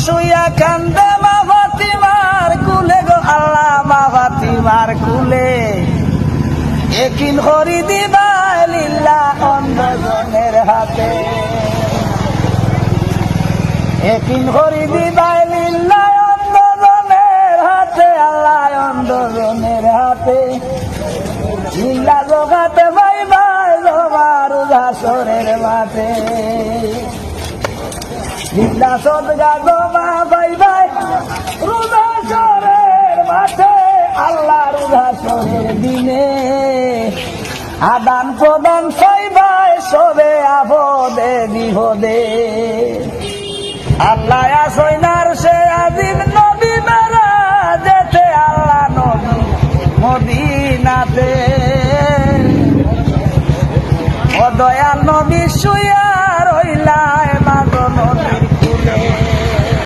শুইয়া কান্দে মা ফাতিমার কুলে গো আল্লাহ মা ফাতিমার কুলে একিন করি দিবা লিল্লাহ অন্ধজনের হাতে একিন করি দিবা লিল্লাহ অন্ধজনের হাতে আল্লাহ অন্ধজনের হাতে লিল্লাহ জগাতে ভাই ভাই জবার উদাসরের মাঠে লিল্লাহ সদগা জমা ভাই ভাই উদাসরের মাঠে আল্লাহর উদাসরের দিনে আদান প্রদান ছয় ভাই সবে আপদে বিপদে আল্লাহ আসইনার সে আজিম